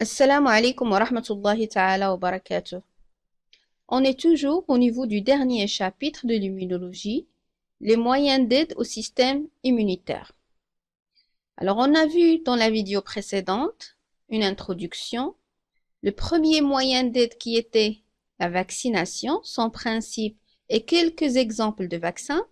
Assalamu alaikum wa rahmatullahi ta'ala wa barakatuh. On est toujours au niveau du dernier chapitre de l'immunologie, les moyens d'aide au système immunitaire. Alors, on a vu dans la vidéo précédente une introduction, le premier moyen d'aide qui était la vaccination, son principe et quelques exemples de vaccins.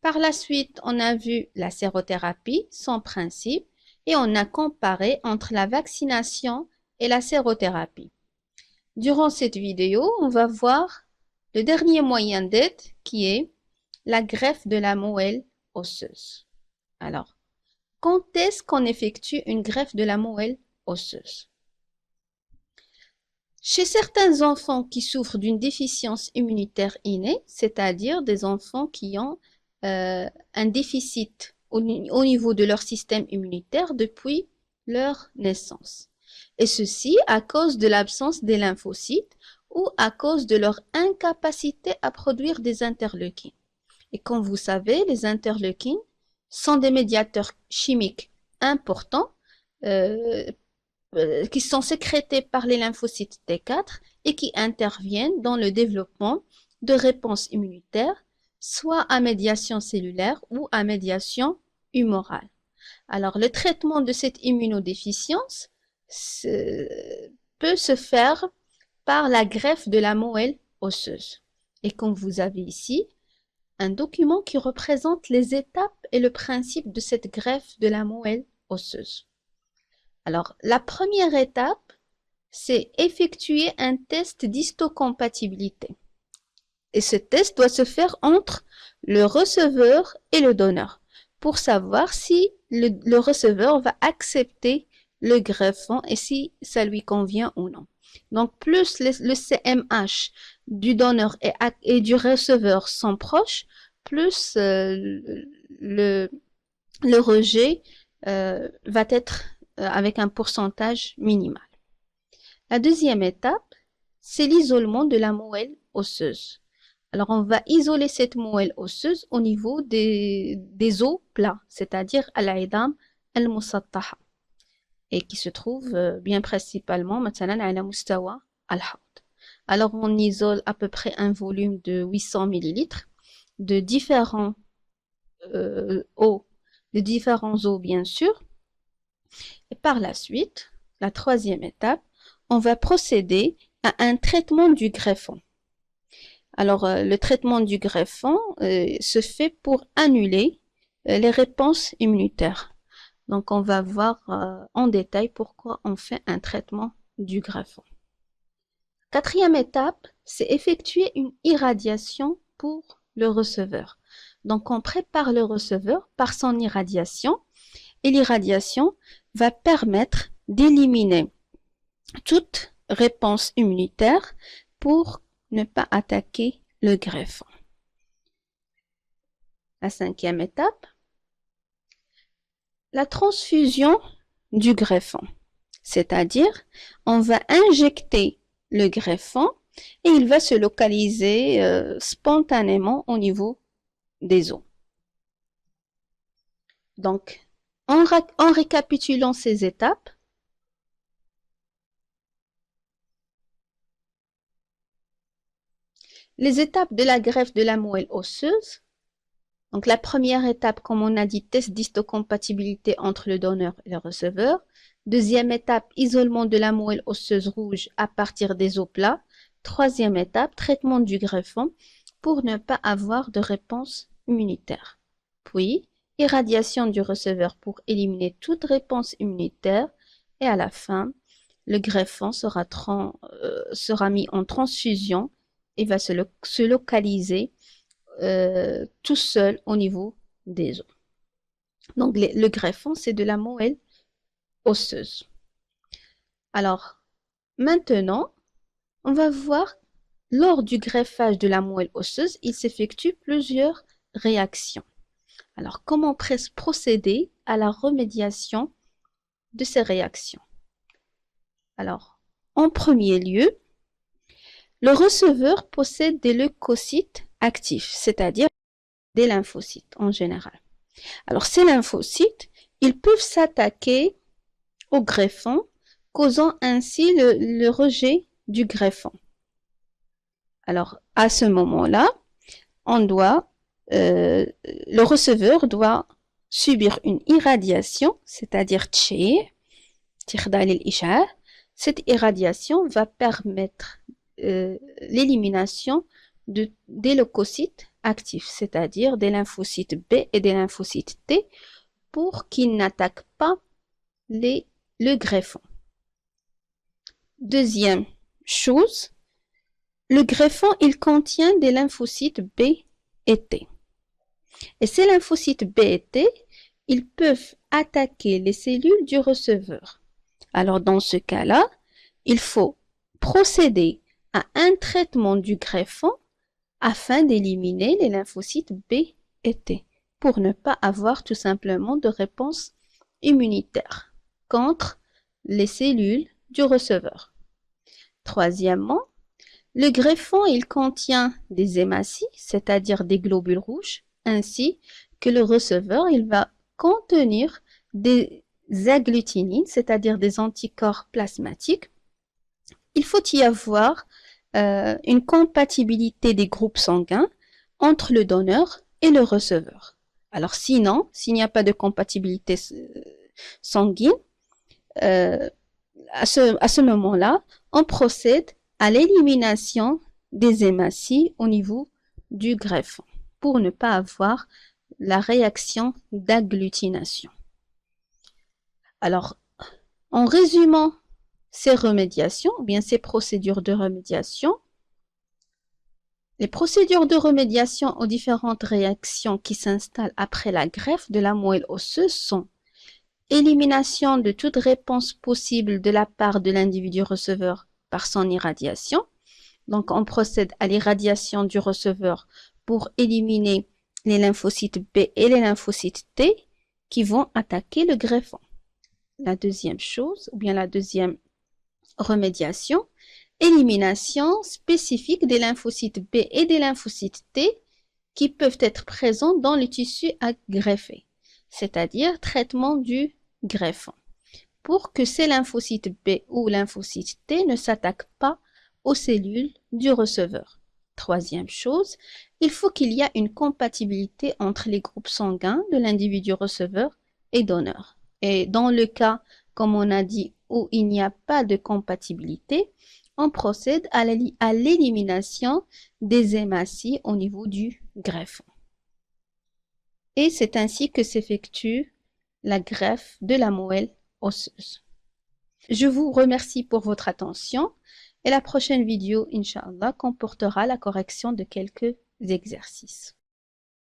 Par la suite, on a vu la sérothérapie, son principe, et on a comparé entre la vaccination et la sérothérapie. Durant cette vidéo, on va voir le dernier moyen d'aide qui est la greffe de la moelle osseuse. Alors, quand est-ce qu'on effectue une greffe de la moelle osseuse? Chez certains enfants qui souffrent d'une déficience immunitaire innée, c'est-à-dire des enfants qui ont un déficit au niveau de leur système immunitaire depuis leur naissance. Et ceci à cause de l'absence des lymphocytes ou à cause de leur incapacité à produire des interleukines. Et comme vous savez, les interleukines sont des médiateurs chimiques importants qui sont sécrétés par les lymphocytes T4 et qui interviennent dans le développement de réponses immunitaires, soit à médiation cellulaire ou à médiation humorale. Alors, le traitement de cette immunodéficience peut se faire par la greffe de la moelle osseuse. Et comme vous avez ici, un document qui représente les étapes et le principe de cette greffe de la moelle osseuse. Alors, la première étape, c'est effectuer un test d'histocompatibilité. Et ce test doit se faire entre le receveur et le donneur pour savoir si le receveur va accepter le greffon et si ça lui convient ou non. Donc, plus le CMH du donneur et du receveur sont proches, plus le rejet va être avec un pourcentage minimal. La deuxième étape, c'est l'isolement de la moelle osseuse. Alors, on va isoler cette moelle osseuse au niveau des os plats, c'est-à-dire al-idam al-musattaha, et qui se trouve bien principalement مثلا على مستوى الحوض. Alors, on isole à peu près un volume de 800 ml de différents os bien sûr. Et par la suite, la troisième étape, on va procéder à un traitement du greffon. Alors, le traitement du greffon se fait pour annuler les réponses immunitaires. Donc, on va voir en détail pourquoi on fait un traitement du greffon. Quatrième étape, c'est effectuer une irradiation pour le receveur. Donc, on prépare le receveur par son irradiation et l'irradiation va permettre d'éliminer toute réponse immunitaire pour ne pas attaquer le greffon. La cinquième étape, la transfusion du greffon. C'est-à-dire, on va injecter le greffon et il va se localiser spontanément au niveau des os. Donc, en récapitulant ces étapes, les étapes de la greffe de la moelle osseuse. Donc, la première étape, comme on a dit, test d'histocompatibilité entre le donneur et le receveur. Deuxième étape, isolement de la moelle osseuse rouge à partir des os plats. Troisième étape, traitement du greffon pour ne pas avoir de réponse immunitaire. Puis, irradiation du receveur pour éliminer toute réponse immunitaire. Et à la fin, le greffon sera mis en transfusion et va se localiser tout seul au niveau des os. Donc, le greffon, c'est de la moelle osseuse. Alors, maintenant, on va voir, lors du greffage de la moelle osseuse, il s'effectue plusieurs réactions. Alors, comment procéder à la remédiation de ces réactions? Alors, en premier lieu, le receveur possède des leucocytes actifs, c'est-à-dire des lymphocytes en général. Alors, ces lymphocytes, ils peuvent s'attaquer au greffon causant ainsi le rejet du greffon. Alors, à ce moment-là, le receveur doit subir une irradiation, c'est-à-dire cette irradiation va permettre l'élimination des leucocytes actifs, c'est-à-dire des lymphocytes B et des lymphocytes T, pour qu'ils n'attaquent pas le greffon. Deuxième chose, le greffon, il contient des lymphocytes B et T. Et ces lymphocytes B et T, ils peuvent attaquer les cellules du receveur. Alors, dans ce cas-là, il faut procéder à un traitement du greffon afin d'éliminer les lymphocytes B et T pour ne pas avoir tout simplement de réponse immunitaire contre les cellules du receveur. Troisièmement, le greffon, il contient des hématies, c'est-à-dire des globules rouges, ainsi que le receveur, il va contenir des agglutinines, c'est-à-dire des anticorps plasmatiques. Il faut y avoir une compatibilité des groupes sanguins entre le donneur et le receveur. Alors sinon, s'il n'y a pas de compatibilité sanguine, à ce moment-là, on procède à l'élimination des hématies au niveau du greffon pour ne pas avoir la réaction d'agglutination. Alors, en résumant ces remédiations, ou bien ces procédures de remédiation, les procédures de remédiation aux différentes réactions qui s'installent après la greffe de la moelle osseuse sont élimination de toute réponse possible de la part de l'individu receveur par son irradiation. Donc, on procède à l'irradiation du receveur pour éliminer les lymphocytes B et les lymphocytes T qui vont attaquer le greffon. La deuxième chose, ou bien la deuxième remédiation, élimination spécifique des lymphocytes B et des lymphocytes T qui peuvent être présents dans le tissu à greffer, c'est-à-dire traitement du greffon, pour que ces lymphocytes B ou lymphocytes T ne s'attaquent pas aux cellules du receveur. Troisième chose, il faut qu'il y ait une compatibilité entre les groupes sanguins de l'individu receveur et donneur. Et dans le cas, comme on a dit, où il n'y a pas de compatibilité, on procède à l'élimination des hématies au niveau du greffon. Et c'est ainsi que s'effectue la greffe de la moelle osseuse. Je vous remercie pour votre attention et la prochaine vidéo, Inch'Allah, comportera la correction de quelques exercices.